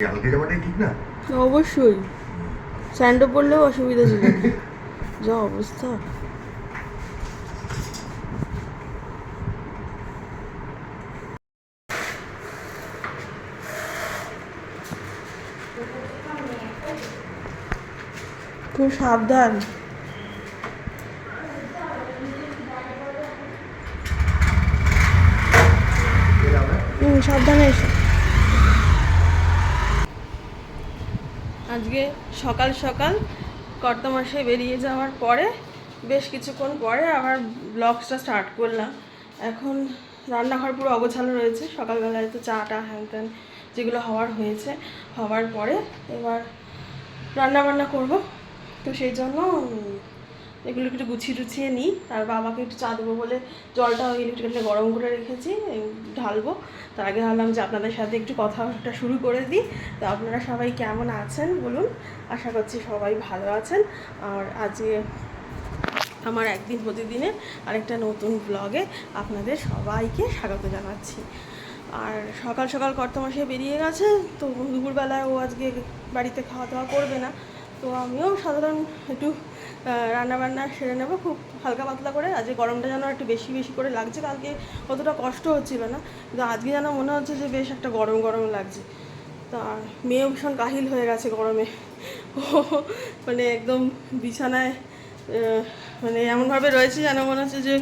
কালকে যাওয়াটাই ঠিক না? অবশ্যই স্যান্ডো পড়লেও অসুবিধা ছিল না। যা অবস্থা। খুব সাবধান। সাবধানে এসো। আজকে সকাল সকাল কর্তামশাই বেরিয়ে যাওয়ার পরে বেশ কিছুক্ষণ পরে আবার ব্লগসটা স্টার্ট করলাম। এখন রান্নাঘর পুরো অগোছালো রয়েছে। সকালবেলায় তো চাটা হ্যান ত্যান যেগুলো হওয়ার হয়েছে, হওয়ার পরে এবার রান্না বান্না করব। তো সেই জন্য এগুলো একটু গুছিয়ে টুছিয়ে নিই। আর বাবাকে একটু চা দেবো বলে জলটা ওই ইলেকট্রিক্যালটা গরম করে রেখেছি, ঢালবো। তার আগে ভাবলাম যে আপনাদের সাথে একটু কথাটা শুরু করে দিই। তো আপনারা সবাই কেমন আছেন বলুন? আশা করছি সবাই ভালো আছেন। আর আজকে আমার একদিন প্রতিদিনের আরেকটা নতুন ব্লগে আপনাদের সবাইকে স্বাগত জানাচ্ছি। আর সকাল সকাল কর্তামশাই বেরিয়ে গেছে, তো দুপুরবেলায় ও আজকে বাড়িতে খাওয়া দাওয়া করবে না। তো আমিও সাধারণ একটু রান্নাবান্না সেরে নেবো খুব হালকা পাতলা করে। আজকে গরমটা যেন একটু বেশি বেশি করে লাগছে। কালকে অতটা কষ্ট হচ্ছিল না, কিন্তু আজকে যেন মনে হচ্ছে যে বেশ একটা গরম গরম লাগছে। তা মেয়েও ভীষণ কাহিল হয়ে গেছে গরমে। ও মানে একদম বিছানায় মানে এমনভাবে রয়েছে যেন মনে হচ্ছে যে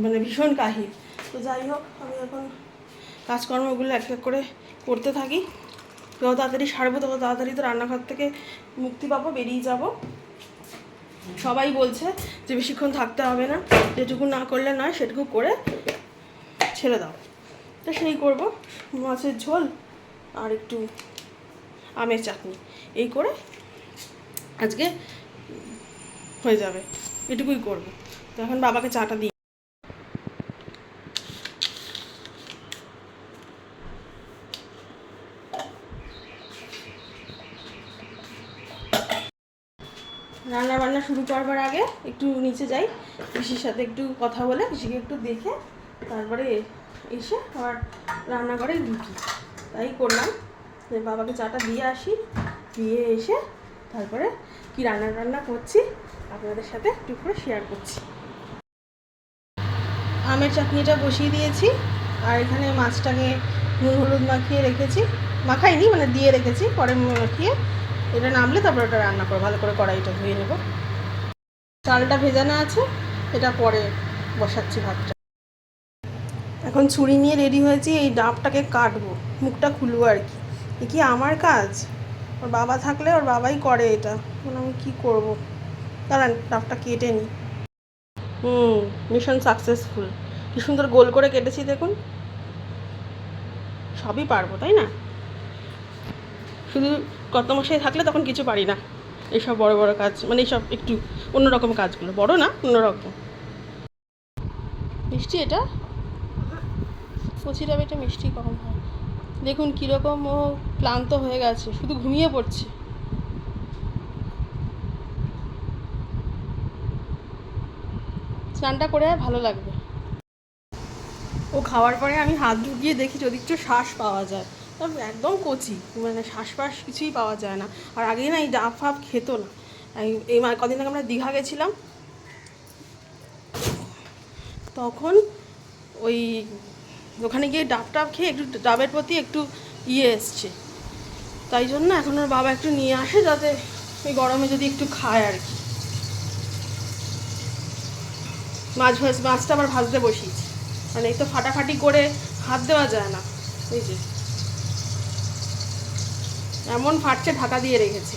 মানে ভীষণ কাহিল। তো যাই হোক, আমি এখন কাজকর্মগুলো এক এক করে করতে থাকি। যত তাড়াতাড়ি সারবো তত তাড়াতাড়ি তো রান্নাঘর থেকে মুক্তি পাবো, বেরিয়ে যাব। সবাই বলছে যে বেশিক্ষণ থাকতে হবে না, যেটুকু না করলে নয় সেটুকু করে ছেড়ে দাও। তো সেই করব, মাছের ঝোল আর একটু আমের চাটনি, এই করে আজকে হয়ে যাবে। এটুকুই করব। তো এখন বাবাকে চাটা দিই। রান্না বান্না শুরু করবার আগে একটু নিচে যাই, পিসির সাথে একটু কথা বলে, পিসিকে একটু দেখে তারপরে এসে আবার রান্নাঘরে ঢুকি। তাই করলাম যে বাবাকে চাটা দিয়ে আসি, দিয়ে এসে তারপরে কি রান্না করছি আপনাদের সাথে একটু করে শেয়ার করছি। আমের চাটনিটা বসিয়ে দিয়েছি, আর এখানে মাছটাকে নুন হলুদ মাখিয়ে রেখেছি, মাখাইনি মানে দিয়ে রেখেছি, পরে মাখিয়ে এটা নামলে তারপর ওটা রান্না করবো। ভালো করে কড়াইটা ধুয়ে নেব। চালটা ভেজানো আছে, এটা পরে বসাচ্ছি ভাতটা। এখন ছুরি নিয়ে রেডি হয়েছি, এই ডাবটাকে কাটবো, মুখটা খুলবো আর কি। এ কি আমার কাজ? ওর বাবা থাকলে ওর বাবাই করে এটা, মানে আমি কী করবো। দাঁড়ান ডাবটা কেটে নিই। Mission successful. কি সুন্দর গোল করে কেটেছি দেখুন। সবই পারবো তাই না? শুধু কর্তামশাই থাকলে তখন কিছু পারি না। এইসব বড় বড় কাজ, মানে এইসব একটু অন্যরকম কাজগুলো, বড় না অন্যরকম। মিষ্টি এটা, কচি ডাবেটা মিষ্টি কম হয়। দেখুন কীরকম ও ক্লান্ত হয়ে গেছে, শুধু ঘুমিয়ে পড়ছে। স্নানটা করে ভালো লাগবে। ও খাওয়ার পরে আমি হাত ঢুকিয়ে দেখি যদি একটু শ্বাস পাওয়া যায়। তবে একদম কচি, মানে শ্বাসপাস কিছুই পাওয়া যায় না। আর আগেই না এই ডাব ফাব খেত না। এই কদিন আগে আমরা দীঘা গেছিলাম, তখন ওই ওখানে গিয়ে ডাব টাব খেয়ে একটু ডাবের প্রতি একটু এসছে। তাই জন্য এখন ওর বাবা একটু নিয়ে আসে, যাতে ওই গরমে যদি একটু খায় আর কি। মাছটা আবার ভাজতে বসিয়েছি, মানে এই তো ফাটাফাটি করে হাত দেওয়া যায় না। এই যে এমন ফাটছে, ঢাকা দিয়ে রেখেছি।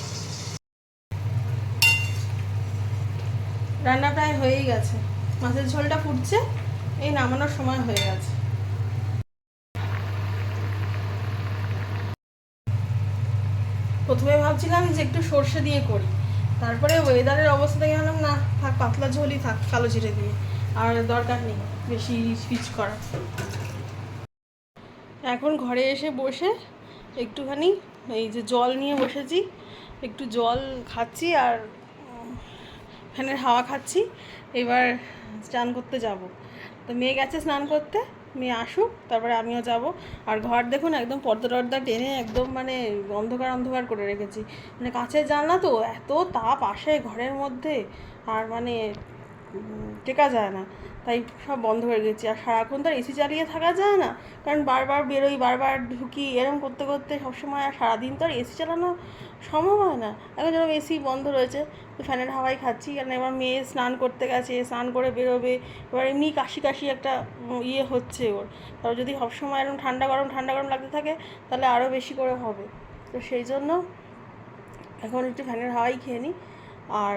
রান্না প্রায় হয়েই গেছে, মাছের ঝোলটা ফুটছে, এই নামানোর সময় হয়ে গেছে। প্রথমে ভাবছিলাম যে একটু সর্ষে দিয়ে করি, তারপরে ওয়েদারের অবস্থা দেখে গেলাম না থাক, পাতলা ঝোলই থাক কালো জিরে দিয়ে, আর দরকার নেই বেশি রিচ করা। এখন ঘরে এসে বসে একটুখানি এই যে জল নিয়ে বসেছি, একটু জল খাচ্ছি আর ফ্যানের হাওয়া খাচ্ছি। এবার স্নান করতে যাব। তো মেয়ে গেছে স্নান করতে, মেয়ে আসুক, তারপরে আমিও যাব। আর ঘর দেখুন একদম পর্দা টর্দা টেনে একদম মানে অন্ধকার অন্ধকার করে রেখেছি। মানে কাছের জানলা তো, এত তাপ আসে ঘরের মধ্যে, আর মানে টেকা যায় না, তাই সব বন্ধ হয়ে গেছি। আর সারাক্ষণ তো আর এসি চালিয়ে থাকা যায় না, কারণ বারবার বেরোই, বারবার ঢুকি, এরম করতে করতে সবসময় আর সারাদিন তো আর এসি চালানো সম্ভব হয় না। এখন যেরকম এসি বন্ধ রয়েছে, তো ফ্যানের হাওয়াই খাচ্ছি। কারণ এবার মেয়ে স্নান করতে গেছে, স্নান করে বেরোবে, এবার এমনি কাশি কাশি একটা ইয়ে হচ্ছে ওর। তারপর যদি সবসময় এরকম ঠান্ডা গরম লাগতে থাকে, তাহলে আরও বেশি করে হবে। তো সেই জন্য এখন একটু ফ্যানের হাওয়াই খেয়ে নিই। আর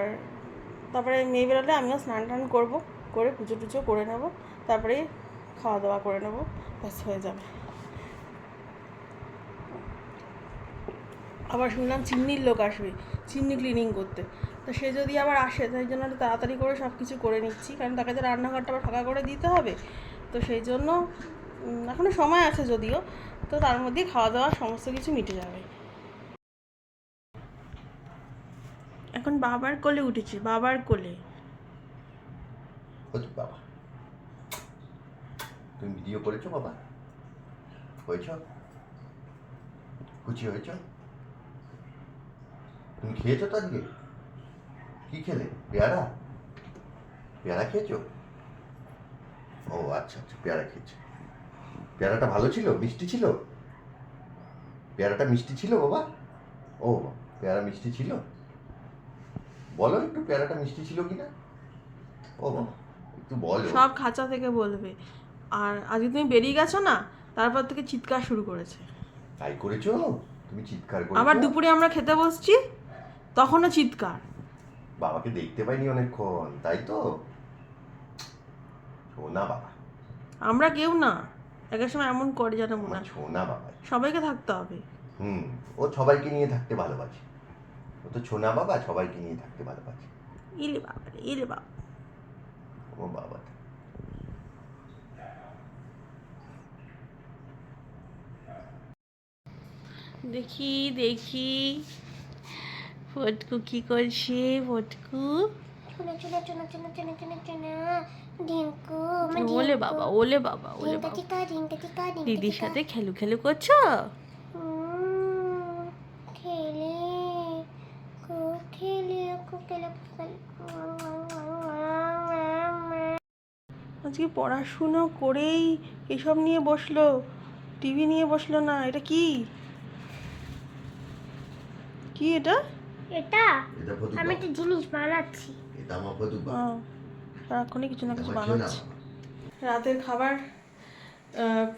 তারপরে মেয়ে বেরোলে আমিও স্নান টান করবো, করে পুজো টুজো করে নেবো, তারপরে খাওয়া দাওয়া করে নেবো, ব্যাস হয়ে যাবে। আবার শুনলাম চিমনির লোক আসবে, চিমনি ক্লিনিং করতে। তো সে যদি আবার আসে, তাই জন্য একটু তাড়াতাড়ি করে সব কিছু করে নিচ্ছি, কারণ তাকে তো রান্নাঘরটা আবার ফাঁকা করে দিতে হবে। তো সেই জন্য এখনও সময় আছে যদিও, তো তার মধ্যেই খাওয়া দাওয়া সমস্ত কিছু মিটে যাবে। এখন বাবার কোলে উঠেছে, বাবার কোলে। বাবা, তুমি ভিডিও করেছো বাবা? হয়েছ? খুশি হয়েছ? তুমি খেয়েছো তো আজকে? কি খেলে? পেয়ারা? পেয়ারা খেয়েছো? ও আচ্ছা আচ্ছা, পেয়ারা খেয়েছো। পেয়ারাটা ভালো ছিল? মিষ্টি ছিল? পেয়ারাটা মিষ্টি ছিল বাবা? ও, পেয়ারা মিষ্টি ছিল? বলো একটু, পেয়ারাটা মিষ্টি ছিল কিনা? ও বাবা, একটু বলো। সব খাঁচা থেকে বলবে। আর আজকে তুমি বেরিয়ে গেছো না, তারপর থেকে চিৎকার শুরু করেছে। তাই করেছো? তুমি চিৎকার আবার করেছো? দুপুরে আমরা খেতে বসছি, তখনও চিৎকার। বাবাকে দেখতে পাইনি অনেকক্ষণ, তাই তো? শোনা বাবা। আমরা কেউ না, একের সময় এমন করে যেন মনে হয় শোনা বাবা। সবাইকে থাকতে হবে। ও সবাইকে নিয়ে থাকতে ভালোবাসে। ও তো ছোনা বাবা, সবাইকে নিয়ে থাকতে ভালোবাসে। ইলে বাবা রে, ইলে বাবা। ও বাবা। দেখি দেখি ফটকু কি করছে। ফটকু চুনা চুনা চুনা চুনা চুনা চুনা চুনা ঢিঙ্কু ওলে বাবা, ওলে বাবা, ওলে বাবা। টিকা ঢিঙ্কা টিকা ঢিঙ্কা দিদির সাথে খেলু খেলু করছো? খেলে খুব খেলে খুব খেলে আজকে পড়াশুনো করেই এসব নিয়ে বসলো, টিভি নিয়ে বসলো না। এটা কি কি এটা? এটা আমি একটা জিনিস বানাচ্ছি। এটা আমার ফটু ও, সারাক্ষণই কিছু না কিছু বানাচ্ছে। রাতের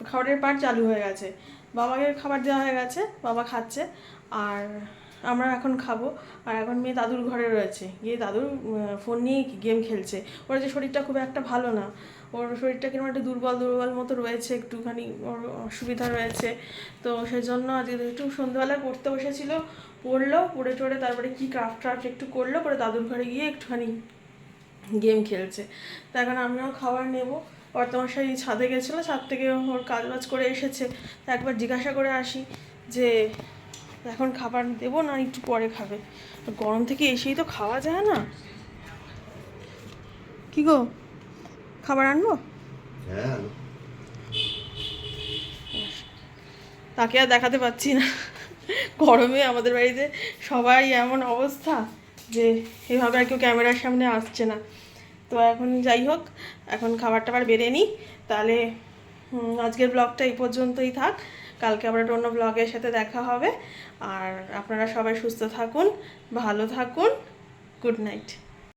খাবারের পার্ট চালু হয়ে গেছে। বাবাকে খাবার দেওয়া হয়ে গেছে, বাবা খাচ্ছে, আর আমরা এখন খাবো। আর এখন মেয়ে দাদুর ঘরে রয়েছে, গিয়ে দাদুর ফোন নিয়ে গেম খেলছে। ওর যে শরীরটা খুব একটা ভালো না, ওর শরীরটা কিরকম একটা দুর্বল দুর্বল মতো রয়েছে, একটুখানি ওর অসুবিধা রয়েছে। তো সেই জন্য আজকে একটু সন্ধ্যেবেলায় পড়তে বসেছিল, পড়লো, পড়ে টড়ে তারপরে কি ক্রাফট একটু করলো, করে দাদুর ঘরে গিয়ে একটুখানি গেম খেলছে। তো এখন আমিও খাবার নেবো। বর্তমাশাই ছাদে গেছিলো, ছাদ থেকে ওর কাজ বাজ করে এসেছে। তো একবার জিজ্ঞাসা করে আসি যে এখন খাবার দেবো না একটু পরে খাবে। গরম থেকে এসেই তো খাওয়া যায় না। কি গো, খাবার আনবো? হ্যাঁ, তাকে আর দেখাতে পাচ্ছি না, গরমে আমাদের বাড়িতে সবাই এমন অবস্থা যে এভাবে আর কেউ ক্যামেরার সামনে আসছে না। তো এখন যাই হোক, এখন খাবার টাবার বেড়ে নিই, তাহলে আজকের ব্লগটা এই পর্যন্তই থাক। কালকে আবার একটা অন্য ব্লগের সাথে দেখা হবে। আর আপনারা সবাই সুস্থ থাকুন, ভালো থাকুন। Good night.